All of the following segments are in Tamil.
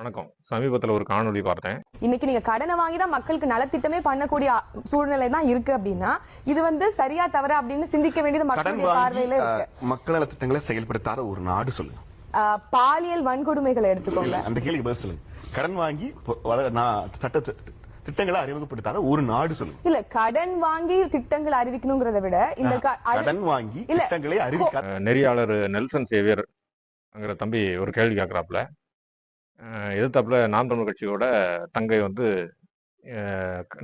வணக்கம். சமீபத்துல ஒரு காணொளி பார்த்தேன். இன்னைக்கு நீங்க கடனை வாங்கி தான் மக்களுக்கு நலத்திட்டமே பண்ணக்கூடிய சூழ்நிலை தான் இருக்கு அப்படின்னா இது சரியா தவறா அப்படின்னு சிந்திக்க வேண்டியது மக்களுடைய பார்வையில இருக்கு. மக்கள் நல திட்டங்களை செயல்படுத்தாத ஒரு நாடு சொல்லுங்க. பாலியல் வன்கொடுமைகளை எடுத்துக்கோங்க. அந்த கேள்விக்கு பதில் சொல்லுங்க. கடன் வாங்கி சட்ட திட்டங்களை அறிமுகப்படுத்தாத ஒரு நாடு சொல்லுங்க. இல்ல, கடன் வாங்கி திட்டங்களை அறிவிக்கணுங்கிறத விட இந்த கடன் வாங்கி திட்டங்களை அறிவிக்க நெறியாளர் நெல்சன் சேவியர் அங்கிற தம்பி ஒரு கேள்வி கேட்கிறாப்புல. எதிர்த்தாப்புல நாம் தமிழ் கட்சியோட தங்கை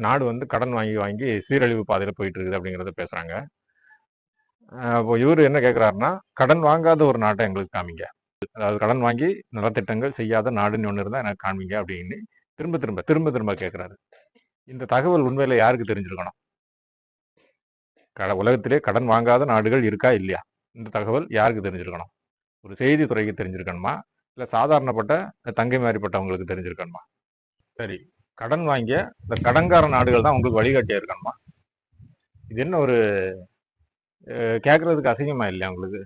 நாடு கடன் வாங்கி வாங்கி சீரழிவு பாதையில போயிட்டு இருக்குது அப்படிங்கிறத பேசுறாங்க. அப்போ இவரு என்ன கேட்கிறாருன்னா, கடன் வாங்காத ஒரு நாட்டை எங்களுக்கு காமிங்க, அதாவது கடன் வாங்கி நலத்திட்டங்கள் செய்யாத நாடுன்னு ஒண்ணு இருந்தா எனக்கு காமிங்க அப்படின்னு திரும்ப திரும்ப திரும்ப திரும்ப கேட்கிறாரு. இந்த தகவல் உண்மையில யாருக்கு தெரிஞ்சிருக்கணும்? உலகத்திலே கடன் வாங்காத நாடுகள் இருக்கா இல்லையா? இந்த தகவல் யாருக்கு தெரிஞ்சிருக்கணும்? ஒரு செய்தி துறைக்கு தெரிஞ்சிருக்கணுமா, இல்லை சாதாரணப்பட்ட தங்கை மாதிரிப்பட்டவங்களுக்கு தெரிஞ்சிருக்கணுமா? சரி, கடன் வாங்கிய இந்த கடன்கார நாடுகள் தான் உங்களுக்கு வழிகாட்டியா இருக்கணுமா? இது என்ன ஒரு கேட்கறதுக்கு அசிங்கமா இல்லையா உங்களுக்கு?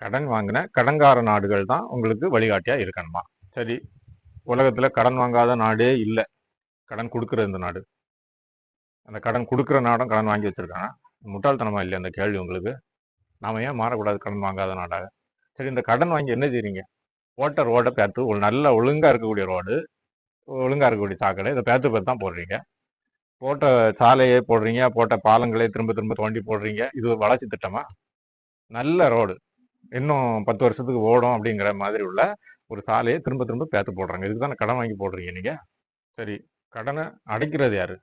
கடன் வாங்கின கடன்கார நாடுகள் தான் உங்களுக்கு வழிகாட்டியா இருக்கணுமா? சரி, உலகத்துல கடன் வாங்காத நாடே இல்லை, கடன் கொடுக்குற இந்த நாடு. அந்த கடன் கொடுக்குற நாடும் கடன் வாங்கி வச்சிருக்காங்க. முட்டாள்தனமா இல்லையா அந்த கேள்வி உங்களுக்கு? நாம ஏன் மாறக்கூடாது கடன் வாங்காத நாடாக? சரி, இந்த கடன் வாங்கி என்ன செய்றீங்க? போட்ட ரோடை பேத்து, ஒரு நல்ல ஒழுங்கா இருக்கக்கூடிய ரோடு, ஒழுங்கா இருக்கக்கூடிய சாக்கடை, இதை பேத்து பேத்து தான் போடுறீங்க. போட்ட சாலையை போடுறீங்க, போட்ட பாலங்களை திரும்ப திரும்ப தோண்டி போடுறீங்க. இது ஒரு வளர்ச்சி திட்டமா? நல்ல ரோடு, இன்னும் 10 வருஷத்துக்கு ஓடும் அப்படிங்கிற மாதிரி உள்ள ஒரு சாலையை திரும்ப திரும்ப பேத்து போடுறாங்க. இதுக்கு தானே கடன் வாங்கி போடுறீங்க நீங்க. சரி, கடனை அடைக்கிறது யாரு?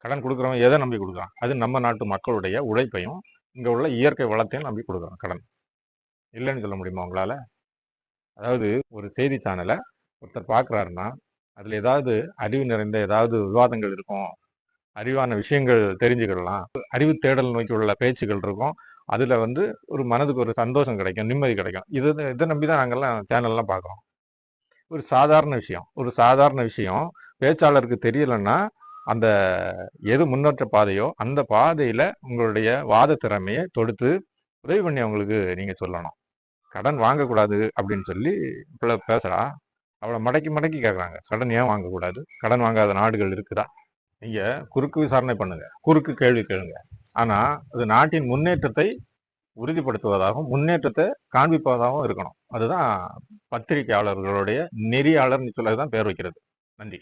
கடன் கொடுக்குறவன் எதை நம்பி கொடுக்குறான்? அது நம்ம நாட்டு மக்களுடைய உழைப்பையும் இங்க உள்ள இயற்கை வளத்தையும் நம்பி கொடுக்குறான் கடன். இல்லைன்னு சொல்ல முடியுமா உங்களால? அதாவது ஒரு செய்தி சேனலை ஒருத்தர் பார்க்குறாருன்னா அதில் ஏதாவது அறிவு நிறைந்த ஏதாவது விவாதங்கள் இருக்கும், அறிவான விஷயங்கள் தெரிஞ்சுக்கிடலாம், அறிவு தேடல் நோக்கி உள்ள பேச்சுகள் இருக்கும். அதில் ஒரு மனதுக்கு ஒரு சந்தோஷம் கிடைக்கும், நிம்மதி கிடைக்கும். இதை நம்பி தான் நாங்கள்லாம் சேனல்லாம் பார்க்குறோம். ஒரு சாதாரண விஷயம் பேச்சாளருக்கு தெரியலைன்னா அந்த எது முன்னேற்ற பாதையோ அந்த பாதையில் உங்களுடைய வாத திறமையை தொடுத்து உதவி பண்ணி அவங்களுக்கு நீங்கள் சொல்லணும். கடன் வாங்கக்கூடாது அப்படின்னு சொல்லி இப்ப பேசுறா, அவளை மடக்கி மடக்கி கேட்குறாங்க, கடன் ஏன் வாங்கக்கூடாது? கடன் வாங்காத நாடுகள் இருக்குதா? நீங்க குறுக்கு விசாரணை பண்ணுங்க, குறுக்கு கேள்வி கேளுங்க. ஆனா அது நாட்டின் முன்னேற்றத்தை உறுதிப்படுத்துவதாகவும் முன்னேற்றத்தை காண்பிப்பதாகவும் இருக்கணும். அதுதான் பத்திரிகையாளர்களுடைய நெறியாளர்னு சொல்லதான் பேர் வைக்கிறது. நன்றி.